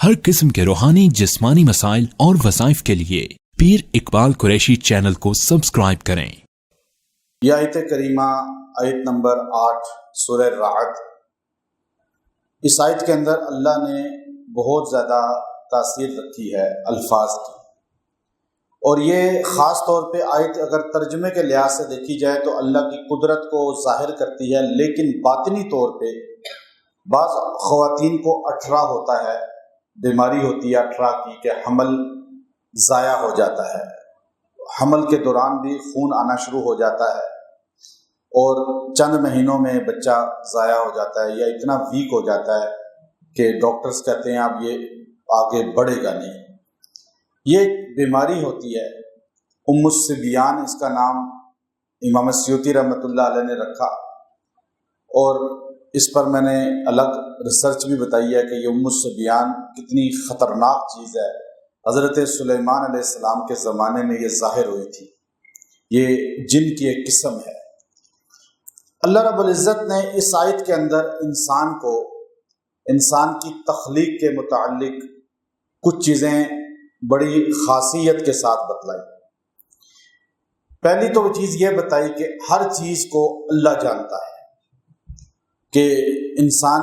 ہر قسم کے روحانی جسمانی مسائل اور وظائف کے لیے پیر اقبال قریشی چینل کو سبسکرائب کریں۔ یہ آیت کریمہ آیت نمبر 8 سورہ رعد، اس آیت کے اندر اللہ نے بہت زیادہ تاثیر رکھی ہے الفاظ کی، اور یہ خاص طور پہ آیت اگر ترجمے کے لحاظ سے دیکھی جائے تو اللہ کی قدرت کو ظاہر کرتی ہے، لیکن باطنی طور پہ بعض خواتین کو اٹھرا ہوتا ہے، بیماری ہوتی ہے اٹھرا کی کہ حمل ضائع ہو جاتا ہے، حمل کے دوران بھی خون آنا شروع ہو جاتا ہے اور چند مہینوں میں بچہ ضائع ہو جاتا ہے یا اتنا ویک ہو جاتا ہے کہ ڈاکٹرز کہتے ہیں اب یہ آگے بڑھے گا نہیں۔ یہ ایک بیماری ہوتی ہے، ام الصبیان اس کا نام امام سیوطی رحمۃ اللہ علیہ نے رکھا، اور اس پر میں نے الگ ریسرچ بھی بتائی ہے کہ یہ ام الصبیان کتنی خطرناک چیز ہے۔ حضرت سلیمان علیہ السلام کے زمانے میں یہ ظاہر ہوئی تھی، یہ جن کی ایک قسم ہے۔ اللہ رب العزت نے اس آیت کے اندر انسان کو، انسان کی تخلیق کے متعلق کچھ چیزیں بڑی خاصیت کے ساتھ بتلائی۔ پہلی تو وہ چیز یہ بتائی کہ ہر چیز کو اللہ جانتا ہے، کہ انسان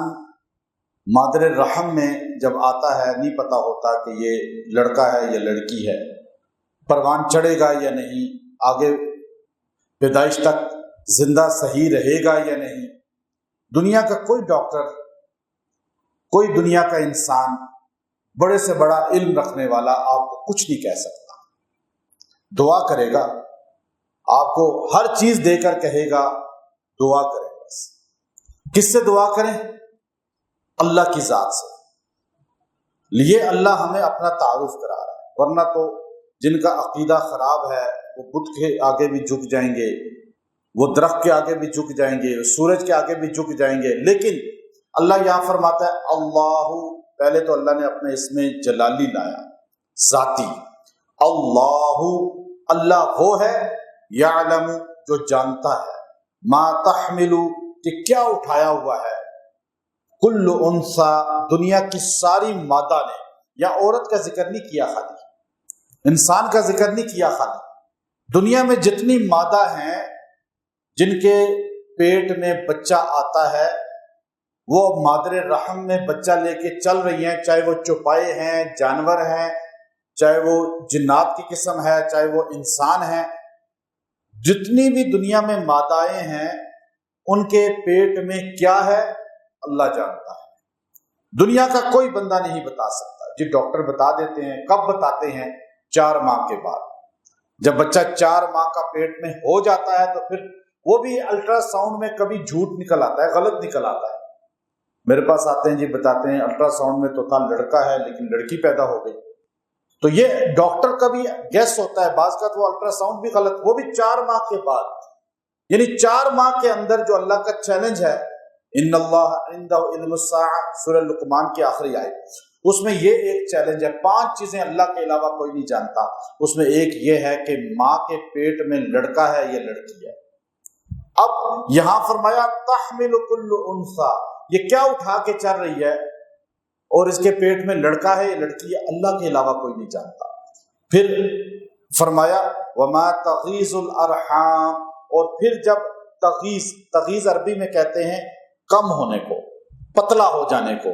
مادر رحم میں جب آتا ہے نہیں پتہ ہوتا کہ یہ لڑکا ہے یا لڑکی ہے، پروان چڑھے گا یا نہیں، آگے پیدائش تک زندہ صحیح رہے گا یا نہیں۔ دنیا کا کوئی ڈاکٹر، کوئی دنیا کا انسان، بڑے سے بڑا علم رکھنے والا آپ کو کچھ نہیں کہہ سکتا۔ دعا کرے گا، آپ کو ہر چیز دے کر کہے گا دعا کریں۔ بس کس سے دعا کریں؟ اللہ کی ذات سے۔ لیے اللہ ہمیں اپنا تعارف کرا رہا ہے، ورنہ تو جن کا عقیدہ خراب ہے وہ بت کے آگے بھی جھک جائیں گے، وہ درخت کے آگے بھی جھک جائیں گے، سورج کے آگے بھی جھک جائیں گے۔ لیکن اللہ یہاں فرماتا ہے اللہ، پہلے تو اللہ نے اپنے اس میں جلالی لایا، ذاتی۔ اللہ، اللہ وہ ہے یعلم، جو جانتا ہے، ما تحمل، کہ کیا اٹھایا ہوا ہے، کل انثی، دنیا کی ساری مادہ نے، یا عورت کا ذکر نہیں کیا خالی، انسان کا ذکر نہیں کیا خالی، دنیا میں جتنی مادہ ہیں جن کے پیٹ میں بچہ آتا ہے، وہ مادر رحم میں بچہ لے کے چل رہی ہیں، چاہے وہ چوپائے ہیں، جانور ہیں، چاہے وہ جنات کی قسم ہے، چاہے وہ انسان ہیں، جتنی بھی دنیا میں مادائیں ہیں ان کے پیٹ میں کیا ہے اللہ جانتا ہے۔ دنیا کا کوئی بندہ نہیں بتا سکتا۔ جی ڈاکٹر بتا دیتے ہیں، کب بتاتے ہیں؟ 4 ماہ کے بعد۔ جب بچہ 4 ماہ کا پیٹ میں ہو جاتا ہے تو پھر وہ بھی الٹرا ساؤنڈ میں کبھی جھوٹ نکل آتا ہے، غلط نکل آتا ہے۔ میرے پاس آتے ہیں جی بتاتے ہیں الٹرا ساؤنڈ میں تو تھا لڑکا ہے لیکن لڑکی پیدا ہو گئی۔ تو یہ ڈاکٹر کا بھی گیس ہوتا ہے، بعض کا تو الٹرا ساؤنڈ بھی غلط، وہ بھی 4 ماہ کے بعد۔ یعنی 4 ماہ کے اندر جو اللہ کا چیلنج ہے، ان اللہ عنده علم الساعہ، سورہ لقمان کی آخری آیت، اس میں یہ ایک چیلنج ہے، 5 چیزیں اللہ کے علاوہ کوئی نہیں جانتا، اس میں ایک یہ ہے کہ ماں کے پیٹ میں لڑکا ہے یا لڑکی ہے۔ اب یہاں فرمایا تحمل کل انثی، یہ کیا اٹھا کے چل رہی ہے اور اس کے پیٹ میں لڑکا ہے یا لڑکی ہے، اللہ کے علاوہ کوئی نہیں جانتا۔ پھر فرمایا وما تغیض الارحام، اور پھر جب تغیض عربی میں کہتے ہیں کم ہونے کو، پتلا ہو جانے کو،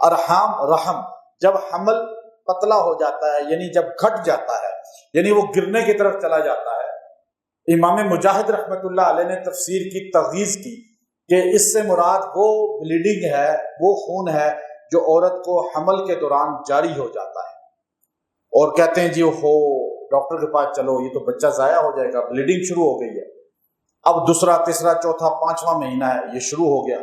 ارحام رحم، جب حمل پتلا ہو جاتا ہے یعنی جب گھٹ جاتا ہے، یعنی وہ گرنے کی طرف چلا جاتا ہے۔ امام مجاہد رحمۃ اللہ علیہ نے تفسیر کی تغیض کی کہ اس سے مراد وہ بلیڈنگ ہے، وہ خون ہے جو عورت کو حمل کے دوران جاری ہو جاتا ہے، اور کہتے ہیں جی ہو ڈاکٹر کے پاس چلو یہ تو بچہ ضائع ہو جائے گا، بلیڈنگ شروع ہو گئی ہے، اب دوسرا تیسرا چوتھا 5واں مہینہ ہے، یہ شروع ہو گیا۔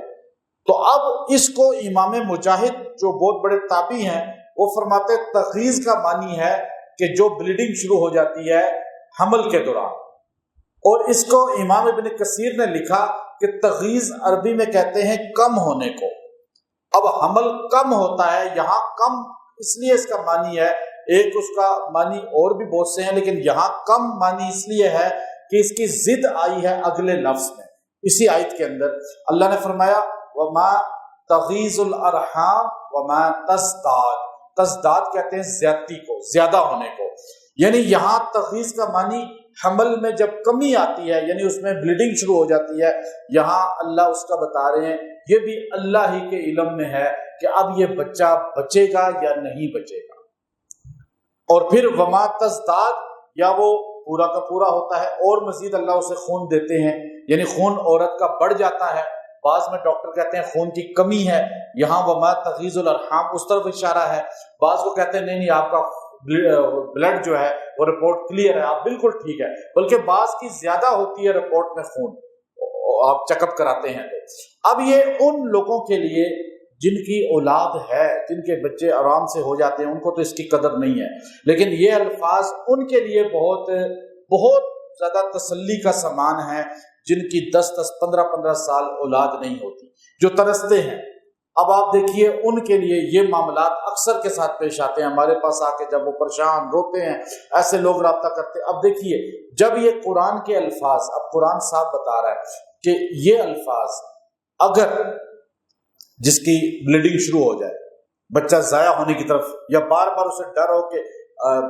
تو اب اس کو امام مجاہد جو بہت بڑے تابعی ہیں وہ فرماتے تغیض کا معنی ہے کہ جو بلیڈنگ شروع ہو جاتی ہے حمل کے دوران، اور اس کو امام ابن کثیر نے لکھا کہ تغیض عربی میں کہتے ہیں کم ہونے کو۔ اب حمل کم ہوتا ہے، یہاں کم اس لیے اس کا معنی ہے، ایک اس کا معنی اور بھی بہت سے ہیں، لیکن یہاں کم معنی اس لیے ہے کہ اس کی ضد آئی ہے اگلے لفظ میں۔ اسی آیت کے اندر اللہ نے فرمایا وما تغیض الارحام وما تزداد، تزداد کہتے ہیں زیادتی کو، زیادہ ہونے کو، یعنی یہاں تغیظ کا معنی حمل میں جب کمی آتی ہے، یعنی اس میں بلیڈنگ شروع ہو جاتی ہے، یہاں اللہ اس کا بتا رہے ہیں یہ بھی اللہ ہی کے علم میں ہے کہ اب یہ بچہ بچے گا یا نہیں بچے گا۔ اور پھر وما تزداد، یا وہ پورا کا پورا ہوتا ہے اور مزید اللہ اسے خون دیتے ہیں، یعنی خون عورت کا بڑھ جاتا ہے، بعض میں ڈاکٹر کہتے ہیں خون کی کمی ہے، یہاں وما تغیظ الارحام اس طرف اشارہ ہے، بعض کو کہتے ہیں نہیں آپ کا بلڈ جو ہے وہ رپورٹ کلیئر ہے، آپ بالکل ٹھیک ہے، بلکہ بعض کی زیادہ ہوتی ہے رپورٹ میں خون، آپ چیک اپ کراتے ہیں۔ اب یہ ان لوگوں کے لیے جن کی اولاد ہے، جن کے بچے آرام سے ہو جاتے ہیں، ان کو تو اس کی قدر نہیں ہے، لیکن یہ الفاظ ان کے لیے بہت بہت زیادہ تسلی کا سامان ہے جن کی 10 15 15 سال اولاد نہیں ہوتی، جو ترستے ہیں۔ اب آپ دیکھیے ان کے لیے یہ معاملات اکثر کے ساتھ پیش آتے ہیں، ہمارے پاس آ کے جب وہ پریشان روتے ہیں، ایسے لوگ رابطہ کرتے ہیں۔ اب دیکھیے جب یہ قرآن کے الفاظ، اب قرآن صاحب بتا رہا ہے کہ یہ الفاظ اگر جس کی بلیڈنگ شروع ہو جائے، بچہ ضائع ہونے کی طرف، یا بار بار اسے ڈر ہو کہ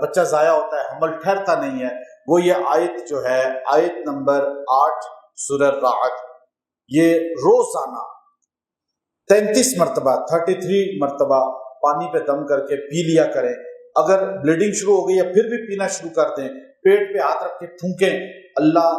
بچہ ضائع ہوتا ہے، حمل ٹھہرتا نہیں ہے، وہ یہ آیت جو ہے آیت نمبر 8 سورہ رعد، یہ روزانہ 33 مرتبہ 33 مرتبہ پانی پہ دم کر کے پی لیا کریں۔ اگر بلیڈنگ شروع ہو گئی یا پھر بھی پینا شروع کر دیں، پیٹ پہ ہاتھ رکھ کے پھونکیں، اللہ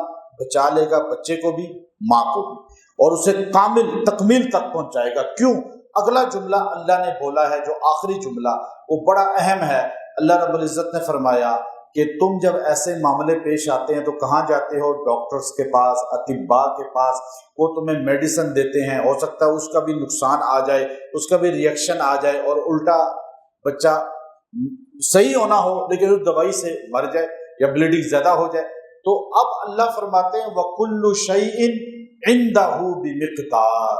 بچا لے گا بچے کو بھی، ماں کو بھی، اور اسے کامل تکمیل تک پہنچائے گا۔ کیوں؟ اگلا جملہ اللہ نے بولا ہے جو آخری جملہ، وہ بڑا اہم ہے۔ اللہ رب العزت نے فرمایا کہ تم جب ایسے معاملے پیش آتے ہیں تو کہاں جاتے ہو؟ ڈاکٹرز کے پاس، اطباء کے پاس، وہ تمہیں میڈیسن دیتے ہیں، ہو سکتا ہے اس کا بھی نقصان آ جائے، اس کا بھی ریئیکشن آ جائے اور الٹا بچہ صحیح ہونا ہو لیکن اس دوائی سے مر جائے یا بلیڈنگ زیادہ ہو جائے۔ تو اب اللہ فرماتے ہیں وَكُلُّ شَيْءٍ عِنْدَهُ بِمِقْدَارٍ،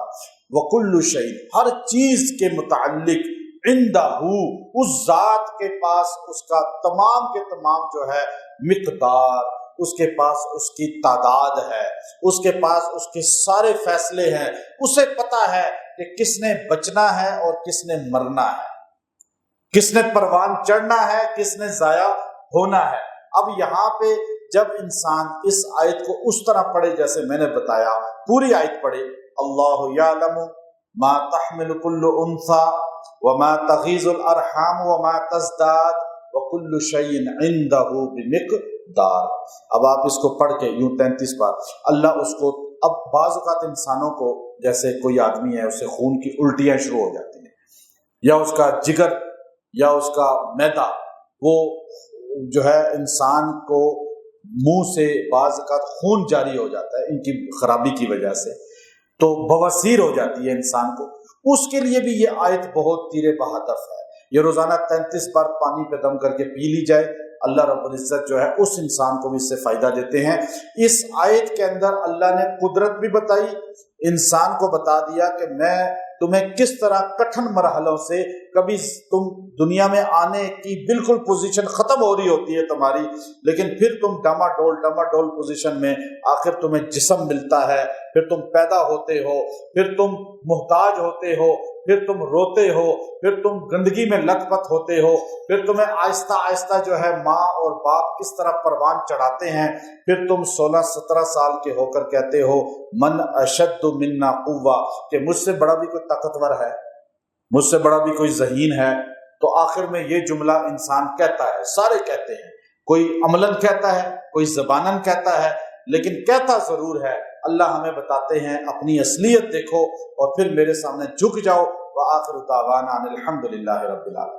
وَكُلُّ شَيْءٍ، ہر چیز کے متعلق، عِنْدَهُ، اس ذات کے پاس اس کا تمام کے تمام جو ہے مقدار، اس کے پاس اس کی تعداد ہے، اس کے پاس اس کے سارے فیصلے ہیں، اسے پتا ہے کہ کس نے بچنا ہے اور کس نے مرنا ہے، کس نے پروان چڑھنا ہے، کس نے ضائع ہونا ہے۔ اب یہاں پہ جب انسان اس آیت کو اس طرح پڑھے جیسے میں نے بتایا، پوری آیت پڑھے، اللہ یعلم ما تحمل کل انثی وما تغیض الارحام وما تزداد وکل شیء عنده بمقدار۔ اب آپ اس کو پڑھ کے یوں 33 بار اللہ اس کو، اب بعض اوقات انسانوں کو، جیسے کوئی آدمی ہے اسے خون کی الٹیاں شروع ہو جاتی ہیں، یا اس کا جگر یا اس کا معدہ، وہ جو ہے انسان کو منہ سے بعض اوقات خون جاری ہو جاتا ہے ان کی خرابی کی وجہ سے، تو بواسیر ہو جاتی ہے انسان کو، اس کے لیے بھی یہ آیت بہت تیر بہدف ہے۔ یہ روزانہ 33 بار پانی پہ دم کر کے پی لی جائے، اللہ رب العزت جو ہے اس انسان کو بھی اس سے فائدہ دیتے ہیں۔ اس آیت کے اندر اللہ نے قدرت بھی بتائی، انسان کو بتا دیا کہ میں تمہیں کس طرح کٹھن مرحلوں سے، کبھی تم دنیا میں آنے کی بالکل پوزیشن ختم ہو رہی ہوتی ہے تمہاری، لیکن پھر تم ڈاما ڈول پوزیشن میں آخر تمہیں جسم ملتا ہے، پھر تم پیدا ہوتے ہو، پھر تم محتاج ہوتے ہو، پھر تم روتے ہو، پھر تم گندگی میں لت پت ہوتے ہو، پھر تمہیں آہستہ آہستہ جو ہے ماں اور باپ کس طرح پروان چڑھاتے ہیں، پھر تم 16-17 سال کے ہو کر کہتے ہو من اشد منا قوہ، کہ مجھ سے بڑا بھی کوئی طاقتور ہے، مجھ سے بڑا بھی کوئی ذہین ہے۔ تو آخر میں یہ جملہ انسان کہتا ہے، سارے کہتے ہیں، کوئی عملاً کہتا ہے، کوئی زباناً کہتا ہے، لیکن کہتا ضرور ہے۔ اللہ ہمیں بتاتے ہیں اپنی اصلیت دیکھو اور پھر میرے سامنے جھک جاؤ۔ وآخر دعوانا ان الحمد للہ رب العالمین۔